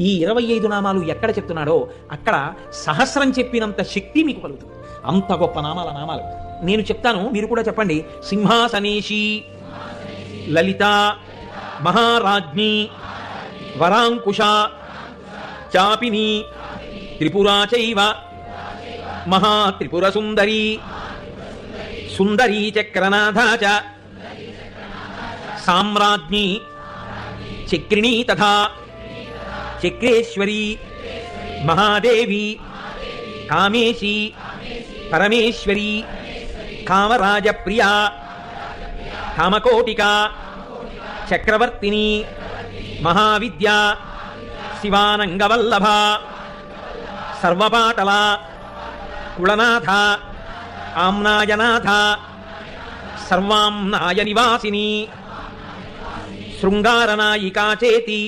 ఈ 25 నామాలు ఎక్కడ చెప్తున్నాడో అక్కడ సహస్రం చెప్పినంత శక్తి మీకు కలుగుతుంది. అంత గొప్ప నామాలు నేను చెప్తాను, మీరు కూడా చెప్పండి. సింహాసనేషి, లలిత, మహారాజ్ఞి, వరాంకుశ, చాపిని, త్రిపురా చైవ, మహాత్రిపుర సుందరి, సుందరీ చక్రనాథ చ, సామ్రాజ్ఞి, చక్రిణీ తథా చక్రేశ్వరి, మహాదేవి, కామేశి, పరమేశ్వరి, కామరాజప్రియా, కామకోటిక, చక్రవర్తిని, మహావిద్యా, శివానంగవల్లభ, సర్వపాటల, కుళనాథ, ఆమ్నాయనాథ, సర్వాంనాయ నివాసిని, శృంగారనాయికా చేతి,